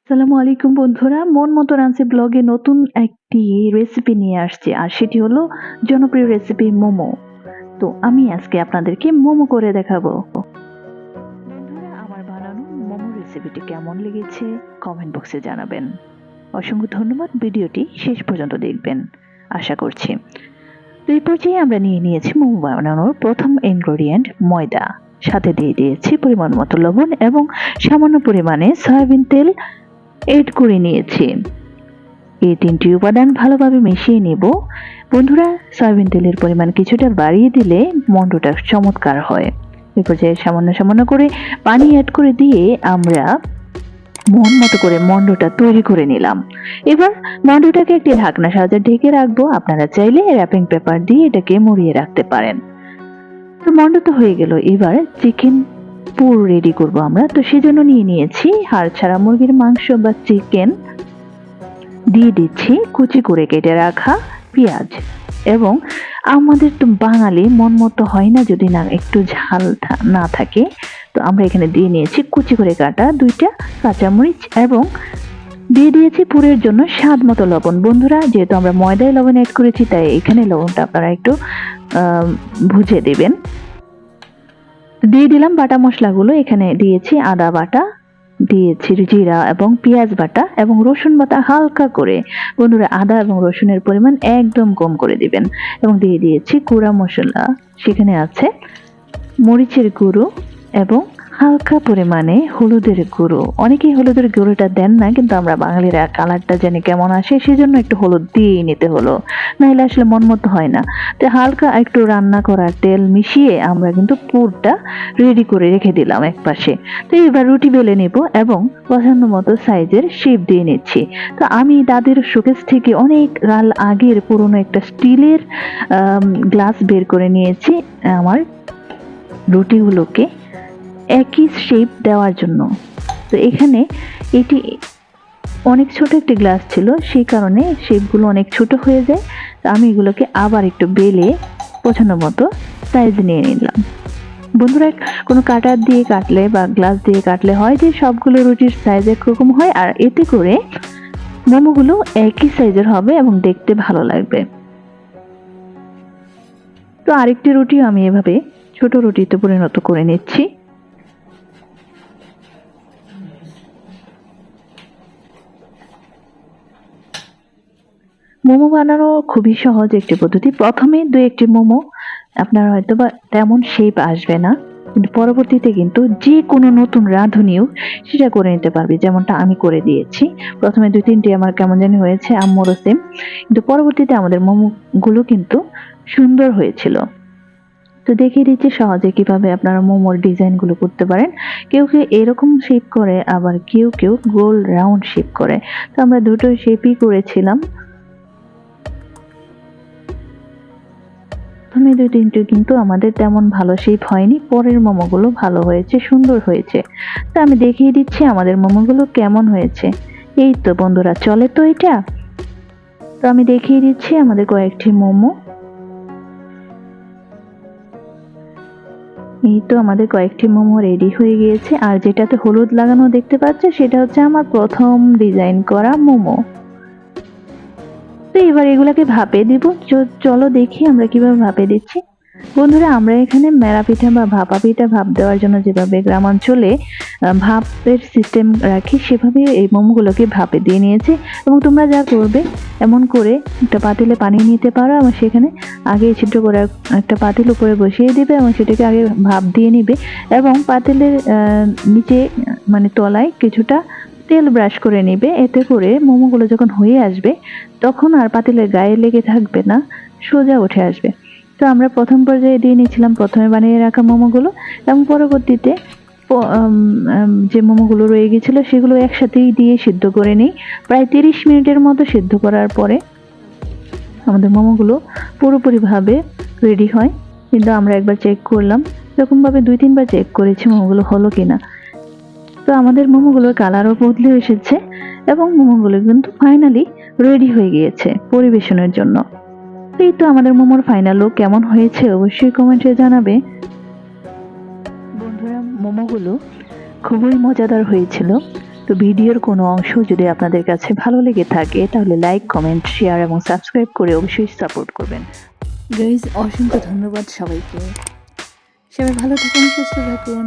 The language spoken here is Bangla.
আসসালামু আলাইকুম বন্ধুরা, মন মতো রাঁধছি ব্লগে নতুন একটি রেসিপি নিয়ে আসছি আর সেটি হলো জনপ্রিয় রেসিপি মোমো। তো আমি আজকে আপনাদেরকে মোমো করে দেখাবো। বন্ধুরা, আমার বানানো মোমো রেসিপিটি কেমন লেগেছে কমেন্ট বক্সে জানাবেন। অসংখ্য ধন্যবাদ, ভিডিওটি শেষ পর্যন্ত দেখবেন আশা করছি। তো এই পর্যায়ে আমরা নিয়ে নিয়েছি মোমো বানানোর প্রথম ইনগ্রেডিয়েন্ট ময়দা, সাথে দিয়ে দিয়েছি পরিমাণ মতো লবণ এবং সামান্য পরিমাণে সয়াবিন তেল এড করে নিয়েছি। এই তিনটি উপাদান ভালোভাবে মিশিয়ে নেব। বন্ধুরা, সয়াবিন তেলের পরিমাণ কিছুটা বাড়িয়ে দিলে মন্ডটা চমৎকার হয়। এ পর্যায়ে সামান্য সামান্য করে পানি অ্যাড করে দিয়ে আমরা মন মতো করে মন্ডটা তৈরি করে নিলাম। এবার মন্ডটাকে একটি ঢাকনা সাহায্যে ঢেকে রাখবো। আপনারা চাইলে র্যাপিং পেপার দিয়ে এটাকে মুড়িয়ে রাখতে পারেন। তো মন্ড তো হয়ে গেল। এবার চিকেন পুর রেডি করব আমরা। তো সেজন্য নিয়ে নিয়েছি হাড় ছাড়া মুরগির মাংস বা চিকেন, দিয়ে দিচ্ছি কুচি করে কেটে রাখা পেঁয়াজ, এবং আমাদের তো বাঙালি মন মতো হয় না যদি না একটু ঝাল না থাকে, তো আমরা এখানে দিয়ে নিয়েছি কুচি করে কাটা দুইটা কাঁচামরিচ এবং দিয়ে দিয়েছি পুরের জন্য স্বাদ মতো লবণ। বন্ধুরা, যেহেতু আমরা ময়দায় লবণ অ্যাড করেছি তাই এখানে লবণটা আপনারা একটু বুঝে দেবেন। দিয়ে দিলাম বাটা মশলাগুলো। এখানে দিয়েছি আদা বাটা, দিয়েছি জিরা এবং পেঁয়াজ বাটা এবং রসুন বাটা হালকা করে। বন্ধুরা, আদা এবং রসুনের পরিমাণ একদম কম করে দিবেন। এবং দিয়ে দিয়েছি গুঁড়া মশলা, সেখানে আছে মরিচের গুঁড়ো এবং হালকা পরিমাণে হলুদের গুঁড়ো। অনেকেই হলুদের গুঁড়োটা দেন না, কিন্তু আমরা বাঙালিরা কালারটা জানি কেমন আসে, সেজন্য একটু হলুদ দিয়েই নিতে হলো, নাহলে আসলে মন মতো হয় না। তো হালকা একটু রান্না করা তেল মিশিয়ে আমরা কিন্তু পুরটা রেডি করে রেখে দিলাম এক পাশে। তো এবার রুটি বেলে নেব এবং পছন্দ মতো সাইজের শেপ দিয়ে নিচ্ছি। তো আমি দাদির শোকেস থেকে অনেক কাল আগের পুরনো একটা স্টিলের গ্লাস বের করে নিয়েছি আমার রুটিগুলোকে একই শেপ দেওয়ার জন্য। তো এখানে এটি অনেক ছোট একটি গ্লাস ছিল, সেই কারণে শেপগুলো অনেক ছোট হয়ে যায়। তো আমি এগুলোকে আবার একটু বেলে পছন্দ মতো সাইজ নিয়ে নিলাম। বন্ধুরা, কোনো কাটার দিয়ে কাটলে বা গ্লাস দিয়ে কাটলে হয় যে সবগুলো রুটির সাইজ একরকম হয়, আর এতে করে মোমোগুলো একই সাইজের হবে এবং দেখতে ভালো লাগবে। তো আরেকটি রুটিও আমি এভাবে ছোট রুটিতে পরিণত করে নিচ্ছি। মোমো বানানো খুবই সহজ একটি পদ্ধতি। প্রথমে দু একটি মোমো আপনার হয়তো বা তেমন শেপ আসবে না, কিন্তু পরবর্তীতে কিন্তু যে কোনো নতুন রাঁধুনিও সেটা করে নিতে পারবে, যেমনটা আমি করে দিয়েছি। প্রথমে দুই তিনটি আমার কেমন জানি হয়েছে, আম্মুরও সেম, কিন্তু পরবর্তীতে আমাদের মোমো গুলো কিন্তু সুন্দর হয়েছিল। তো দেখিয়ে দিচ্ছি সহজে কিভাবে আপনারা মোমোর ডিজাইন গুলো করতে পারেন। কেউ কেউ এরকম শেপ করে, আবার কেউ কেউ গোল রাউন্ড শেপ করে। তো আমরা দুটো শেপই করেছিলাম। প্রথমে দুই তিনটে কিন্তু আমাদের তেমন ভালো শেপ হয়নি, পরের মোমোগুলো ভালো হয়েছে, সুন্দর হয়েছে। তো আমি দেখিয়ে দিচ্ছি আমাদের মোমোগুলো কেমন হয়েছে। এই তো বন্ধুরা, চলে তো এটা। তো আমি দেখিয়ে দিচ্ছি আমাদের কয়েকটি মোমো। এই তো আমাদের কয়েকটি মোমো রেডি হয়ে গিয়েছে, আর যেটাতে হলুদ লাগানো দেখতে পাচ্ছে সেটা হচ্ছে আমার প্রথম ডিজাইন করা মোমো। তো এবার এগুলাকে ভাপে দিব। চলো দেখি আমরা কিভাবে ভাপে দিচ্ছি। বন্ধুরা, আমরা এখানে মেরা পিঠা বা ভাপা পিঠা ভাপ দেওয়ার জন্য যেভাবে গ্রামাঞ্চলে ভাপের সিস্টেম রাখি, সেভাবে এই মোমোগুলোকে ভাপে দিয়ে নিয়েছি। এবং তোমরা যা করবে, এমন করে একটা পাতিলে পানি নিতে পারো এবং সেখানে আগে ছিদ্র করে একটা পাতিল উপরে বসিয়ে দিবে এবং সেটাকে আগে ভাপ দিয়ে নিবে, এবং পাতিলের নিচে মানে তলায় কিছুটা তেল ব্রাশ করে নিবে। এতে করে মোমোগুলো যখন হয়ে আসবে তখন আর পাতিলের গায়ে লেগে থাকবে না, সোজা উঠে আসবে। তো আমরা প্রথম পর্যায়ে দিয়ে নিয়েছিলাম প্রথমে বানিয়ে রাখা মোমোগুলো, এবং পরবর্তীতে যে মোমোগুলো রয়ে গেছিলো সেগুলো একসাথেই দিয়ে সিদ্ধ করে নিই। প্রায় 30 মিনিটের মতো সিদ্ধ করার পরে আমাদের মোমোগুলো পুরোপুরিভাবে রেডি হয়। কিন্তু আমরা একবার চেক করলাম, এরকমভাবে 2-3 বার চেক করেছি মোমোগুলো হলো কিনা। তো আমাদের মোমোগুলোর কালারও বদলে এসেছে এবং মোমোগুলো কিন্তু ফাইনালি রেডি হয়ে গিয়েছে পরিবেশনের জন্য। এই তো আমাদের মোমোর ফাইনাল লুক কেমন হয়েছে অবশ্যই কমেন্টে জানাবে। বন্ধুরা, মোমোগুলো খুবই মজাদার হয়েছিল। তো ভিডিওর কোনো অংশ যদি আপনাদের কাছে ভালো লেগে থাকে তাহলে লাইক, কমেন্ট, শেয়ার এবং সাবস্ক্রাইব করে অবশ্যই সাপোর্ট করবেন। গাইজ, অসংখ্য ধন্যবাদ সবাইকে। সবাই ভালো থাকুন, সুস্থ থাকুন।